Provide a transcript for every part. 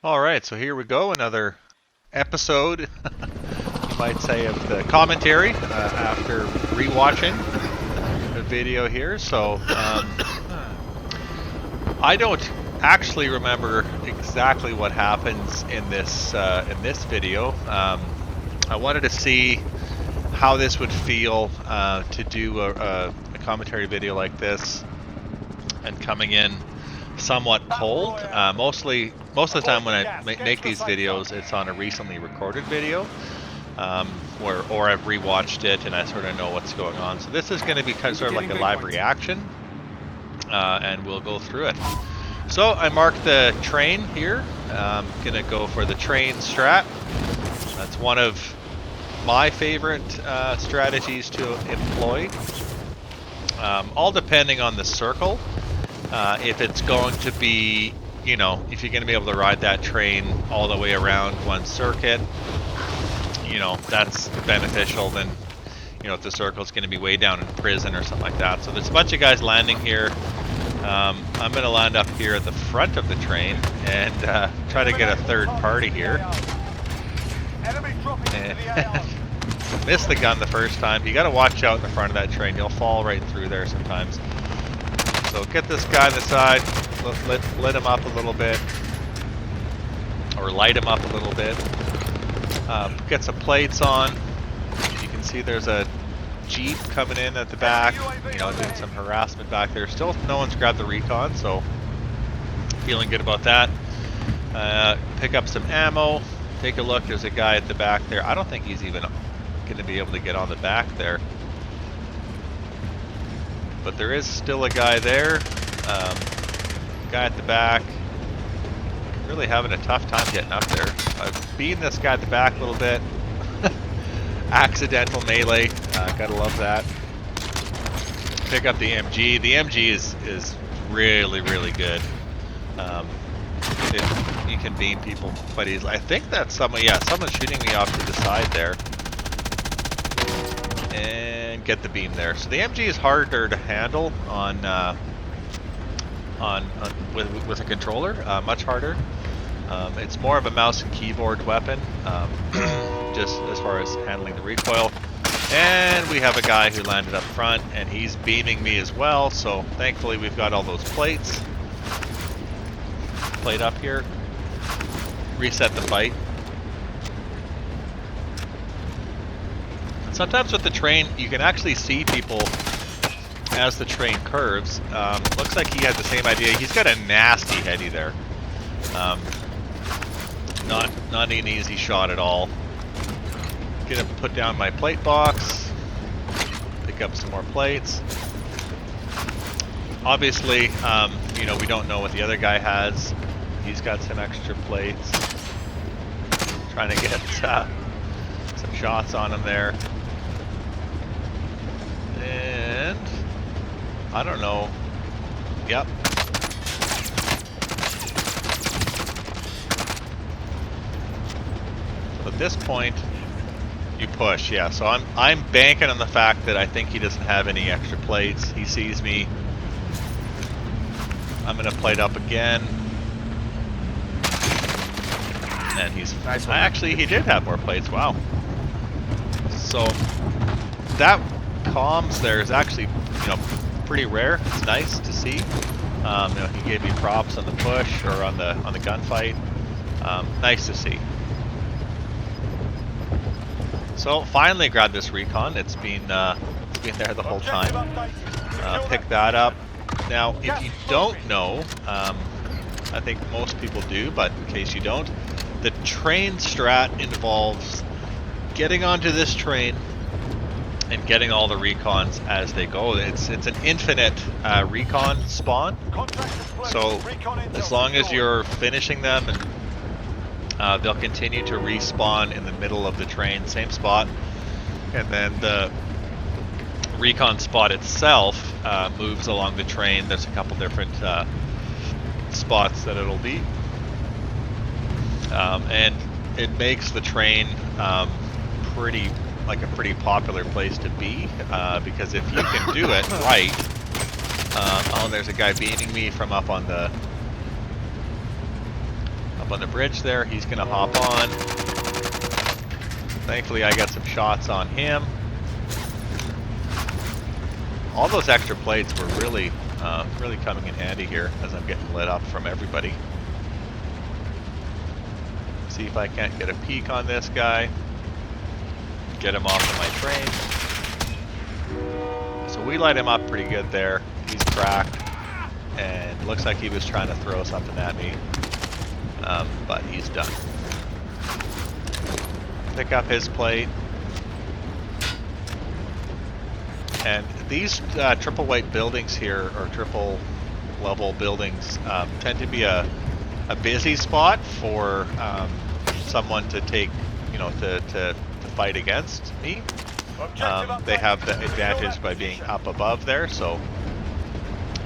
All right, so here we go, another episode, you might say, of the commentary after rewatching the video here. I don't actually remember exactly what happens in this video. I wanted to see how this would feel to do a commentary video like this, and coming in somewhat cold. Most of the time when I make these videos, it's on a recently recorded video, or I've rewatched it and I sort of know what's going on. So this is going to be kind of sort of like a live reaction, and we'll go through it. So I marked the train here. I'm going to go for the train strat. That's one of my favorite strategies to employ. All depending on the circle. If it's going to be, if you're going to be able to ride that train all the way around one circuit, that's beneficial. Then, if the circle's going to be way down in prison or something like that. So there's a bunch of guys landing here. I'm going to land up here at the front of the train and try to get a third party here. And missed the gun the first time. You got to watch out in the front of that train. You'll fall right through there sometimes. So get this guy on the side, lit him up a little bit, or light him up a little bit. Get some plates on. You can see there's a Jeep coming in at the back, doing some harassment back there. Still, no one's grabbed the recon, so feeling good about that. Pick up some ammo. Take a look. There's a guy at the back there. I don't think he's even going to be able to get on the back there. But there is still a guy there. Guy at the back. Really having a tough time getting up there. I've beaten this guy at the back a little bit. Accidental melee. Gotta love that. Pick up the MG. The MG is really, really good. You can beam people quite easily. I think that's someone. Yeah, someone's shooting me off to the side there. And get the beam there. So the MG is harder to handle with a controller, much harder. It's more of a mouse and keyboard weapon, just as far as handling the recoil. And we have a guy who landed up front, and he's beaming me as well. So thankfully we've got all those plates. Plate up here. Reset the fight. Sometimes with the train, you can actually see people as the train curves. Looks like he had the same idea. He's got a nasty heady there. Not an easy shot at all. Gonna put down my plate box. Pick up some more plates. Obviously, we don't know what the other guy has. He's got some extra plates. Trying to get some shots on him there. And I don't know. Yep. So at this point, you push. Yeah. So I'm banking on the fact that I think he doesn't have any extra plates. He sees me. I'm gonna plate up again. And he's nice. Actually, he did have more plates. Wow. So that comms there is actually, pretty rare. It's nice to see. He gave me props on the push or on the gunfight. Nice to see. So finally grabbed this recon. It's been there the whole time. Pick that up. Now, if you don't know, I think most people do, but in case you don't, the train strat involves getting onto this train and getting all the recons as they go. It's an infinite recon spawn. So as long as you're finishing them, and they'll continue to respawn in the middle of the train, same spot. And then the recon spot itself moves along the train. There's a couple different spots that it'll be. And it makes the train a pretty popular place to be, because if you can do it right. Oh, there's a guy beaming me from up on up on the bridge there. He's gonna hop on. Thankfully, I got some shots on him. All those extra plates were really, really coming in handy here as I'm getting lit up from everybody. See if I can't get a peek on this guy. Get him off of my train. So we light him up pretty good there. He's cracked. And looks like he was trying to throw something at me. But he's done. Pick up his plate. And these triple white buildings here, or triple level buildings, tend to be a busy spot for someone to take, you know, to fight against me. They have the advantage by being up above there, so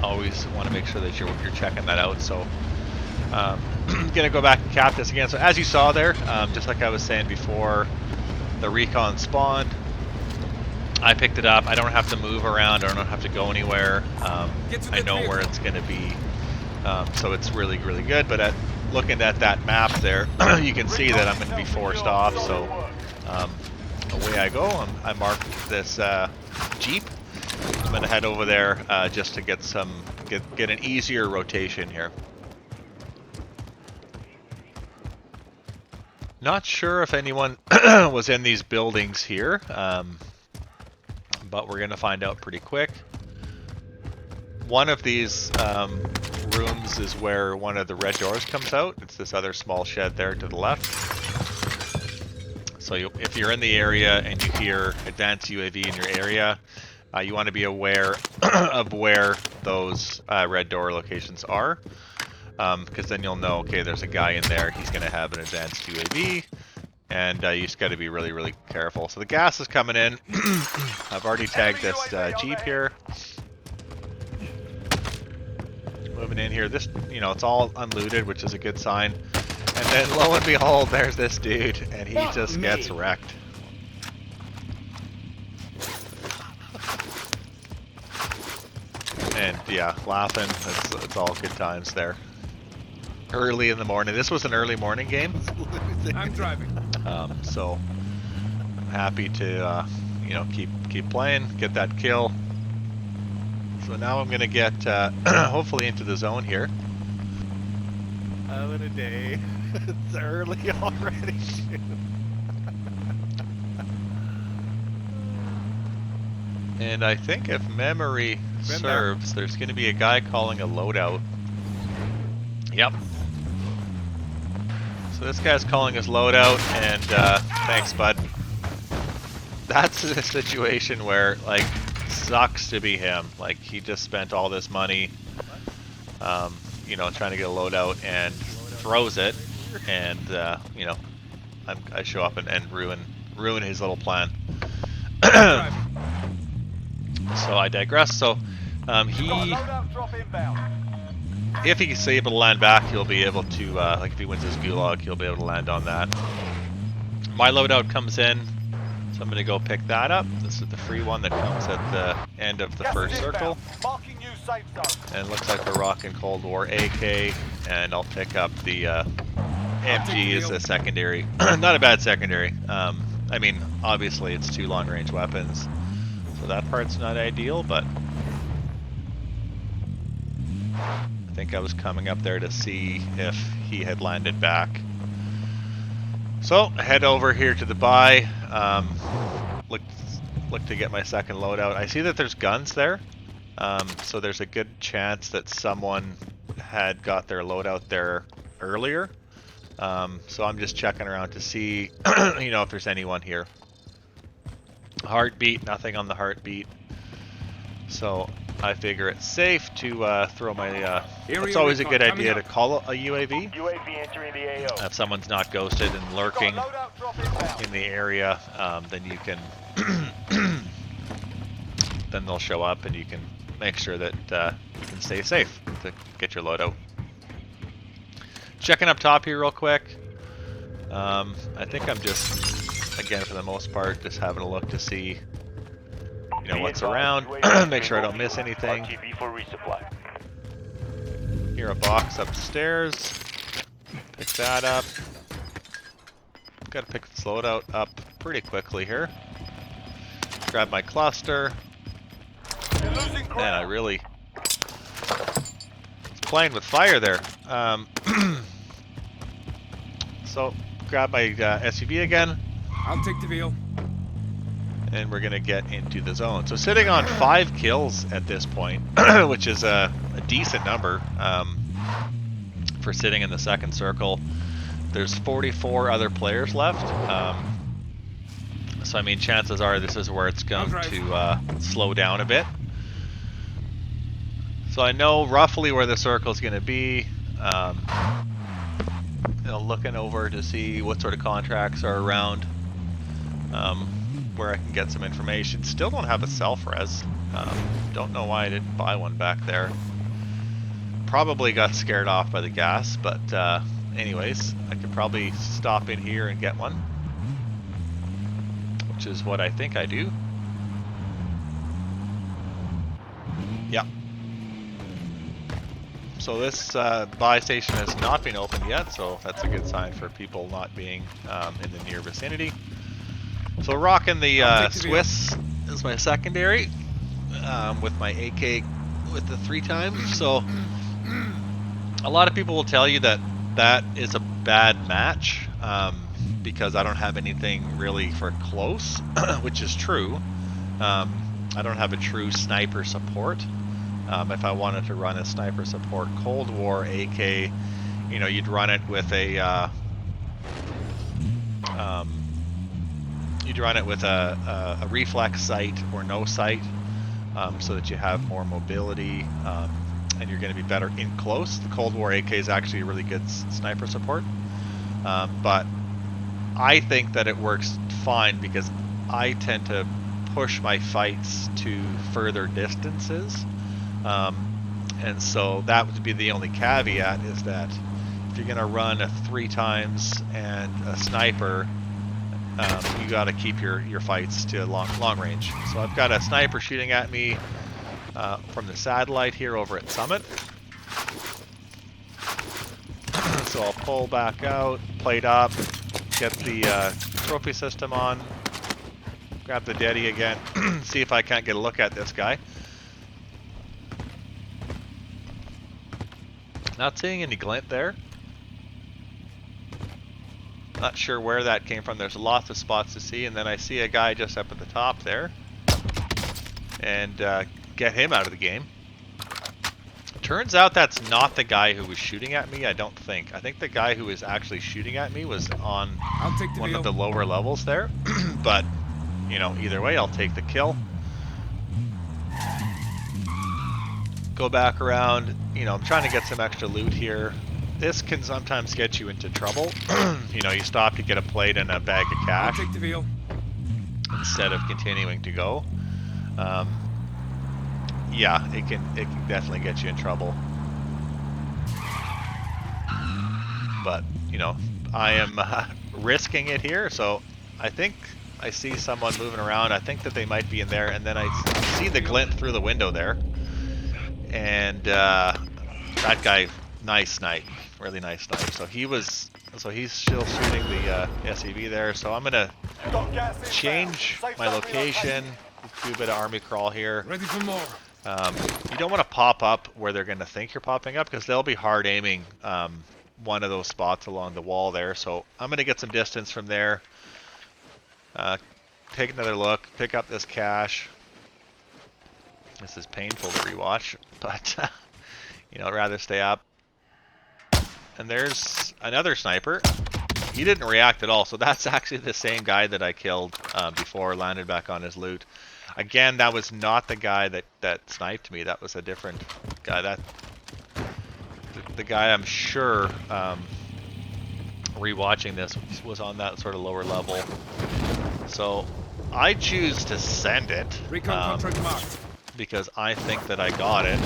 always want to make sure that you're checking that out. So gonna go back and cap this again. So as you saw there, just like I was saying before, the recon spawned. I picked it up. I don't have to move around. I don't have to go anywhere. I know where it's going to be. So it's really, really good. But looking at that map there, you can see that I'm going to be forced off. So away I go. I marked this Jeep. I'm going to head over there just to get an easier rotation here. Not sure if anyone was in these buildings here. But we're going to find out pretty quick. One of these rooms is where one of the red doors comes out. It's this other small shed there to the left. So if you're in the area and you hear advanced UAV in your area, you want to be aware of where those red door locations are. Because then you'll know, okay, there's a guy in there. He's going to have an advanced UAV. And you just got to be really, really careful. So the gas is coming in. I've already tagged this Jeep here. Moving in here. This, you know, it's all unlooted, which is a good sign. And then lo and behold, there's this dude, and he just gets wrecked. And yeah, laughing. It's all good times there. Early in the morning. This was an early morning game. I'm driving. So I'm happy to you know, keep playing, get that kill. So now I'm gonna get hopefully into the zone here. Having a day. It's early already. And I think if memory serves, there's gonna be a guy calling a loadout. Yep. So this guy's calling his loadout, and thanks, bud. That's a situation where, like, sucks to be him. Like, he just spent all this money, you know, trying to get a loadout and throws it, and you know, I show up and ruin his little plan. So I digress. So if he's able to land back, he'll be able to, like if he wins his gulag, he'll be able to land on that. My loadout comes in, so I'm going to go pick that up. This is the free one that comes at the end of the first circle. And it looks like the Rock and Cold War AK, and I'll pick up the MG as a secondary. Not a bad secondary. I mean, obviously it's 2 long-range weapons, so that part's not ideal, but I think I was coming up there to see if he had landed back. So head over here to the buy. Look to get my second loadout. I see that there's guns there, so there's a good chance that someone had got their loadout there earlier. So I'm just checking around to see, you know, if there's anyone here. Heartbeat, nothing on the heartbeat. So I figure it's safe to throw my. It's always a good idea to call a UAV. UAV entering the AO. If someone's not ghosted and lurking in the area, then you can. Then they'll show up, and you can make sure that you can stay safe to get your loadout. Checking up top here real quick. I think I'm just, again, for the most part, just having a look to see, you know, what's around. Make sure I don't miss anything. RTV for resupply. Hear a box upstairs. Pick that up. Gotta pick the loadout up pretty quickly here. Grab my cluster. Man, I really was playing with fire there. So, grab my SUV again. I'll take the wheel. And we're gonna get into the zone. So sitting on 5 kills at this point, which is a decent number for sitting in the second circle. There's 44 other players left. So I mean, chances are this is where it's going to slow down a bit. So I know roughly where the circle is going to be. You know, looking over to see what sort of contracts are around. Where I can get some information. Still don't have a self-res. Don't know why I didn't buy one back there. Probably got scared off by the gas, but anyways, I could probably stop in here and get one. Which is what I think I do. Yep. So this buy station has not been opened yet, so that's a good sign for people not being in the near vicinity. So rocking the Swiss is my secondary with my AK with the 3 times. So a lot of people will tell you that that is a bad match because I don't have anything really for close, which is true. I don't have a true sniper support. If I wanted to run a sniper support Cold War AK, you know, you'd run it with a reflex sight or no sight, so that you have more mobility and you're going to be better in close. The Cold War AK is actually a really good sniper support, but I think that it works fine because I tend to push my fights to further distances, and so that would be the only caveat, is that if you're going to run a 3 times and a sniper, you got to keep your fights to long range. So I've got a sniper shooting at me from the satellite here over at Summit. So I'll pull back out, plate up, get the trophy system on, grab the Deddy again, see if I can't get a look at this guy. Not seeing any glint there. Not sure where that came from. There's lots of spots to see, and then I see a guy just up at the top there, and get him out of the game. Turns out that's not the guy who was shooting at me, I don't think. I think the guy who was actually shooting at me was on one of the lower levels there. But, you know, either way, I'll take the kill. Go back around. You know, I'm trying to get some extra loot here. This can sometimes get you into trouble. You know, you stop to get a plate and a bag of cash instead of continuing to go. Yeah, it can definitely get you in trouble. But, you know, I am risking it here, so I think I see someone moving around. I think that they might be in there, and then I see the glint through the window there. And that guy, nice snipe, really nice snipe. So he's still shooting the SUV there. So I'm gonna change my location, do a bit of army crawl here. Ready for more. You don't want to pop up where they're going to think you're popping up, because they'll be hard aiming one of those spots along the wall there. So I'm going to get some distance from there, take another look, pick up this cash. This is painful to rewatch, but you know, I'd rather stay up. And there's another sniper. He didn't react at all, so that's actually the same guy that I killed before, landed back on his loot. Again, that was not the guy that sniped me. That was a different guy. The guy I'm sure rewatching this was on that sort of lower level. So I choose to send it because I think that I got it.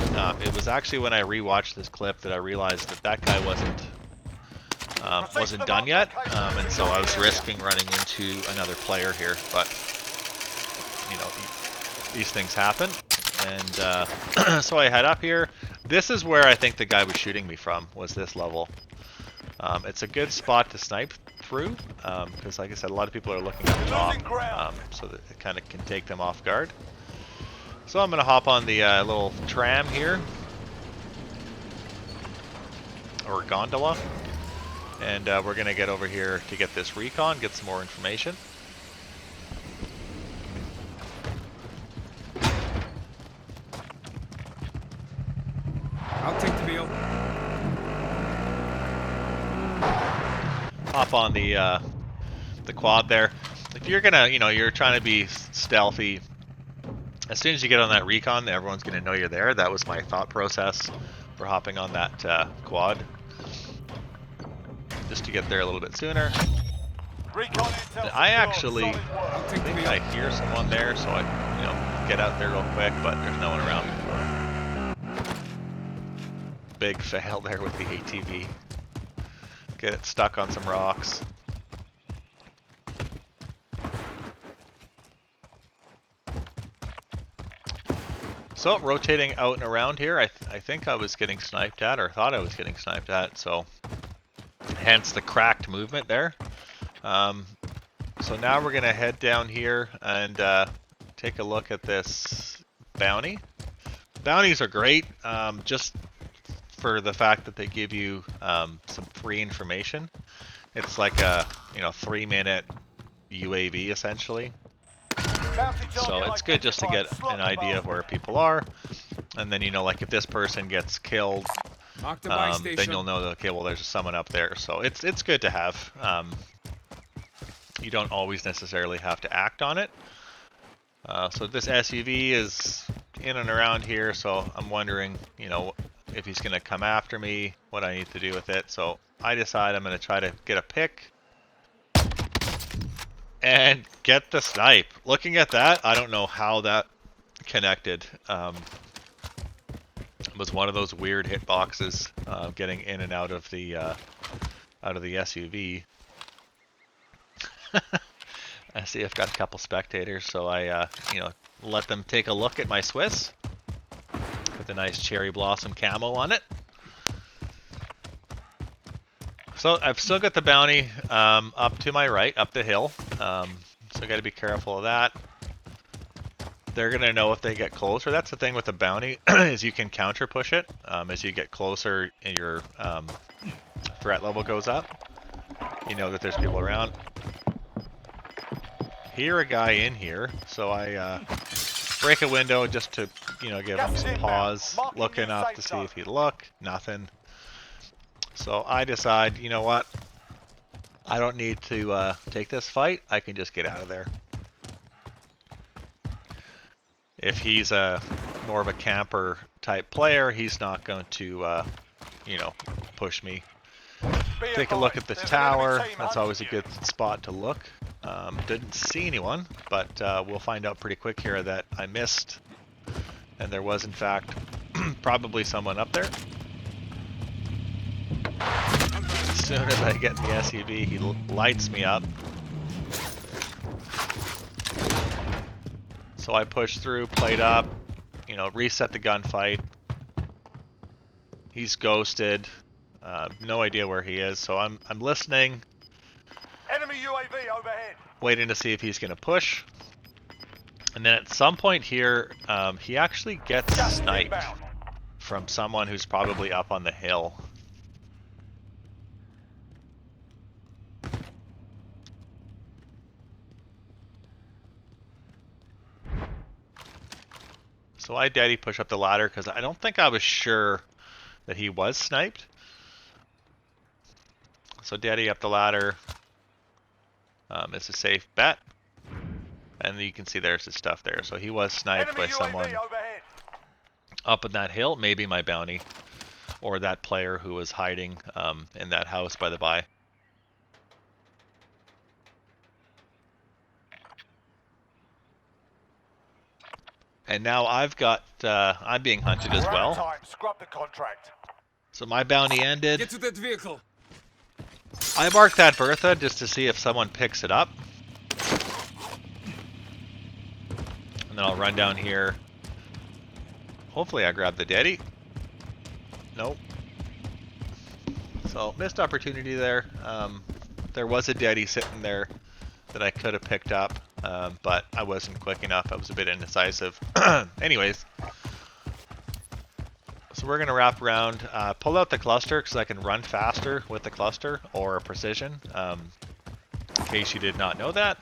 It was actually when I rewatched this clip that I realized that guy wasn't done yet, and so I was risking running into another player here. But you know, these things happen, and so I head up here. This is where I think the guy was shooting me from, was this level. It's a good spot to snipe through because, like I said, a lot of people are looking at the top, so that it kind of can take them off guard. So I'm going to hop on the little tram here, or gondola, and we're going to get over here to get this recon, get some more information. I'll take the wheel. Hop on the quad there. If you're gonna, you're trying to be stealthy, as soon as you get on that recon, everyone's gonna know you're there. That was my thought process for hopping on that quad, just to get there a little bit sooner. I actually think I hear someone there, so I, get out there real quick, but there's no one around. Big fail there with the ATV. Get it stuck on some rocks. So rotating out and around here, I think I was getting sniped at, or thought I was getting sniped at, so hence the cracked movement there. So now we're gonna head down here and take a look at this bounty. Bounties are great, just for the fact that they give you some free information. It's like a 3-minute UAV essentially. So it's good just to get an idea of where people are, and then like if this person gets killed, then you'll know that, okay, well there's someone up there. So it's good to have. You don't always necessarily have to act on it. So this SUV is in and around here, so I'm wondering, if he's going to come after me, what I need to do with it. So I decide I'm going to try to get a pick and get the snipe. Looking at that, I don't know how that connected. It was one of those weird hitboxes, getting in and out of the SUV. I see I've got a couple spectators, so I let them take a look at my Swiss with a nice cherry blossom camo on it. So I've still got the bounty up to my right, up the hill. So I got to be careful of that. They're gonna know if they get closer. That's the thing with the bounty is you can counter push it as you get closer. And your threat level goes up. You know that there's people around. Hear a guy in here, so I break a window just to give him some pause, looking up to see if he'd look. Nothing. So I decide, you know what? I don't need to take this fight. I can just get out of there. If he's more of a camper type player, he's not going to, push me. Take a look at this tower. That's always a good spot to look. Didn't see anyone, but we'll find out pretty quick here that I missed. And there was, in fact, probably someone up there. As soon as I get in the SUV, he lights me up. So I push through, played up, reset the gunfight. He's ghosted. No idea where he is, so I'm listening. Enemy UAV overhead. Waiting to see if he's going to push. And then at some point here, he actually gets sniped from someone who's probably up on the hill. So I daddy push up the ladder because I don't think I was sure that he was sniped. So daddy up the ladder. It's a safe bet. And you can see there's his stuff there. So he was sniped by someone up in that hill. Maybe my bounty. Or that player who was hiding in that house by the by. And now I've got, I'm being hunted as well. Scrub the contract. So my bounty ended. Get to that vehicle. I marked that Bertha just to see if someone picks it up. And then I'll run down here. Hopefully I grab the daddy. Nope. So missed opportunity there. There was a deadie sitting there that I could have picked up, but I wasn't quick enough. I was a bit indecisive. Anyways, so we're gonna wrap around, pull out the cluster because I can run faster with the cluster or precision. In case you did not know that,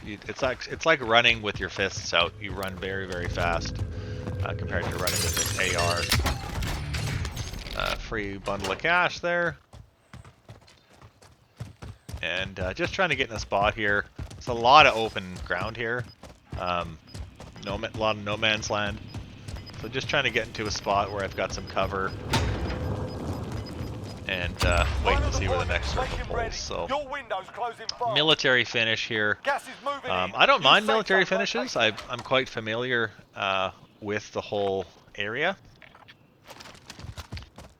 it's like running with your fists out. You run very, very fast compared to running with this AR. Free bundle of cash there. And just trying to get in a spot here. It's a lot of open ground here. A lot of no man's land. So just trying to get into a spot where I've got some cover. And wait to see where the next circle pulls. So military finish here. I don't mind military finishes. I'm quite familiar with the whole area.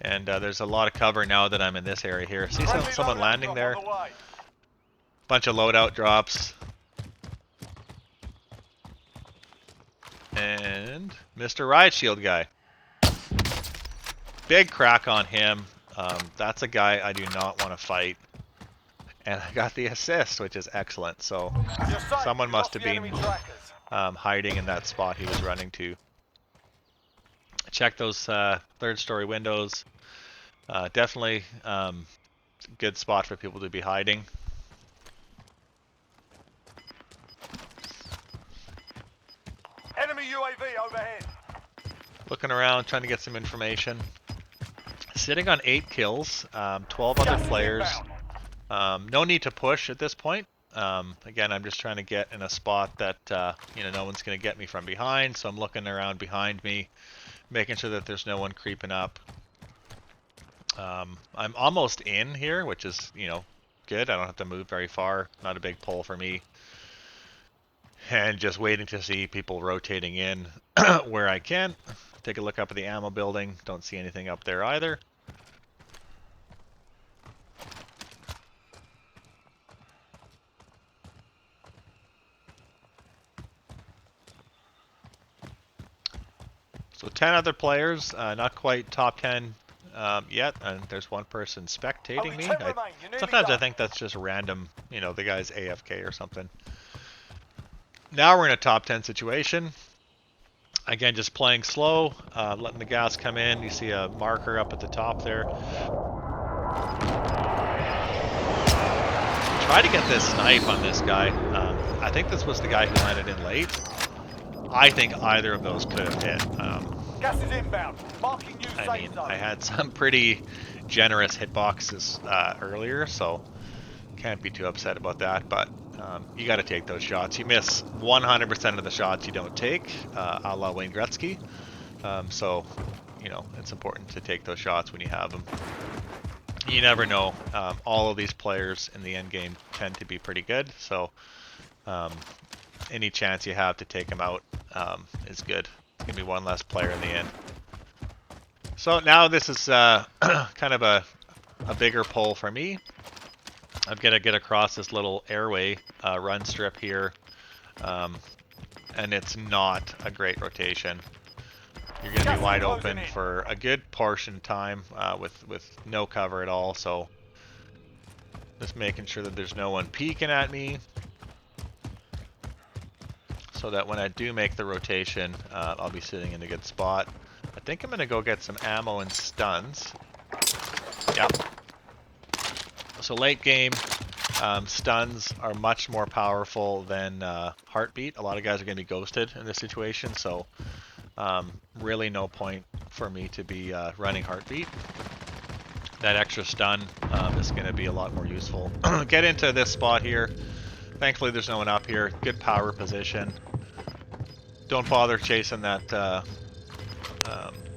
And there's a lot of cover now that I'm in this area here. See someone landing there? Bunch of loadout drops. And Mr. Riot Shield guy. Big crack on him. That's a guy I do not want to fight. And I got the assist, which is excellent. So someone must have been hiding in that spot he was running to. Check those third story windows. Definitely a good spot for people to be hiding. Enemy UAV overhead. Looking around, trying to get some information. Sitting on 8 kills, 12 other players. No need to push at this point. Again, I'm just trying to get in a spot that no one's going to get me from behind. So I'm looking around behind me, making sure that there's no one creeping up. I'm almost in here, which is, good. I don't have to move very far. Not a big pull for me. And just waiting to see people rotating in where I can. Take a look up at the ammo building. Don't see anything up there either. So 10 other players, not quite top 10 yet, and there's one person spectating me. Sometimes I think that's just random, the guy's AFK or something. Now we're in a top 10 situation. Again, just playing slow, letting the gas come in. You see a marker up at the top there. Try to get this snipe on this guy. I think this was the guy who landed in late. I think either of those could have hit. Gas is inbound. Marking new safe zone. I had some pretty generous hitboxes earlier, so can't be too upset about that. But you got to take those shots. You miss 100% of the shots you don't take, a la Wayne Gretzky. So, it's important to take those shots when you have them. You never know. All of these players in the end game tend to be pretty good, so any chance you have to take them out is good. It's going to be one less player in the end. So now this is kind of a bigger pull for me. I'm going to get across this little airway run strip here, and it's not a great rotation. You're going to be wide open for a good portion of time with no cover at all, so just making sure that there's no one peeking at me, so that when I do make the rotation, I'll be sitting in a good spot. I think I'm going to go get some ammo and stuns. Yep. So late game, stuns are much more powerful than heartbeat. A lot of guys are going to be ghosted in this situation, so really no point for me to be running heartbeat. That extra stun is going to be a lot more useful. Get into this spot here. Thankfully there's no one up here. Good power position. Don't bother chasing that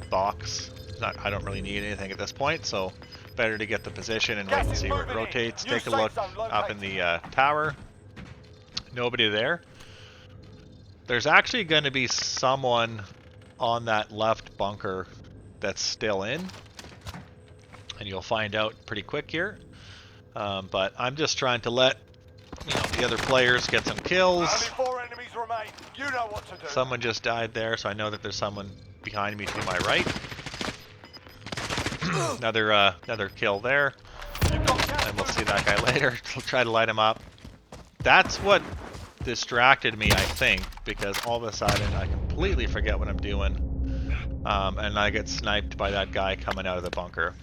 box. I don't really need anything at this point, so better to get the position and wait and see where it rotates. Take a look up in the tower. Nobody there. There's actually going to be someone on that left bunker that's still in, and you'll find out pretty quick here. But I'm just trying to let the other players get some kills. Only 4 enemies remain. You know what to do. Someone just died there, so I know that there's someone behind me to my right. Another kill there. that guy later. Try to light him up. That's what distracted me, I think, because all of a sudden I completely forget what I'm doing, and I get sniped by that guy coming out of the bunker.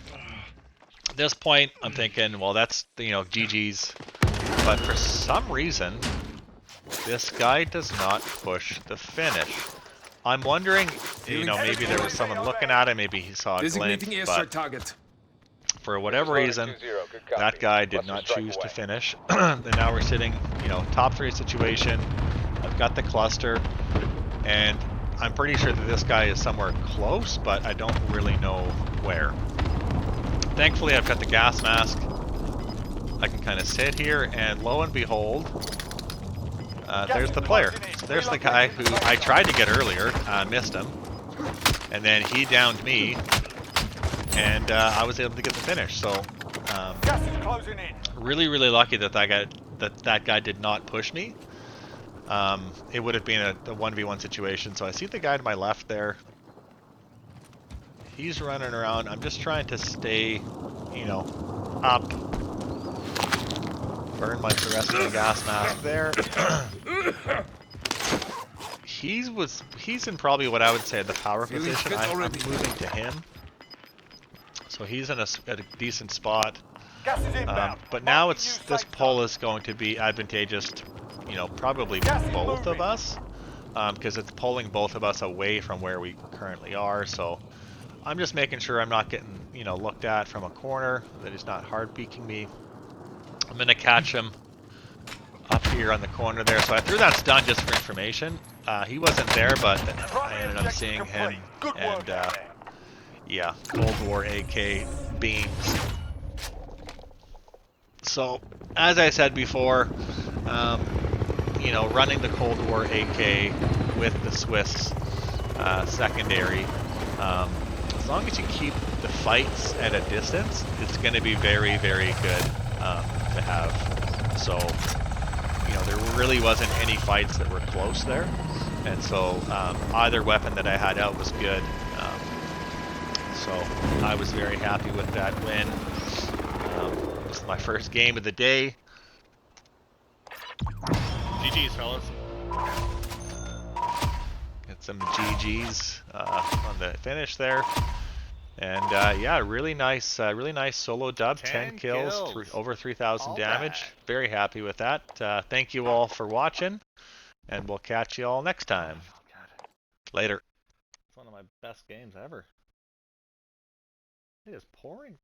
At this point, I'm thinking, well, that's, you know, GG's. But for some reason, this guy does not push the finish. I'm wondering, you know, maybe there was someone looking at him, maybe he saw a glint, but target. for whatever reason, that guy did not choose to finish. And now we're sitting, you know, top 3 situation. I've got the cluster, and I'm pretty sure that this guy is somewhere close, but I don't really know where. Thankfully, I've got the gas mask. I can kind of sit here, and lo and behold, there's the player. So there's the guy who I tried to get earlier, missed him, and then he downed me, and I was able to get the finish. So really, really lucky that that guy did not push me. It would have been a 1v1 situation. So I see the guy to my left there. He's running around. I'm just trying to stay, you know, up. Burn my fluorescent gas mask there. He's in probably what I would say the power position. I'm moving to him. So he's in a decent spot. But now this pull is going to be advantageous to, you know, probably both of us. Because it's pulling both of us away from where we currently are. So I'm just making sure I'm not getting, you know, looked at from a corner, that he's not hard peeking me. I'm going to catch him up here on the corner there. So I threw that stun just for information. He wasn't there, but I ended up seeing him. And yeah, Cold War AK beams. So as I said before, you know, running the Cold War AK with the Swiss secondary, as long as you keep the fights at a distance, it's going to be very, very good to have. So, you know, there really wasn't any fights that were close there, and so either weapon that I had out was good. So I was very happy with that win. It was my first game of the day. GG's, fellas. Get some GG's on the finish there. And yeah, really nice solo dub. 10 kills, over 3,000 damage. Very happy with that. Thank you all for watching, and we'll catch you all next time. Later. It's one of my best games ever. It is pouring.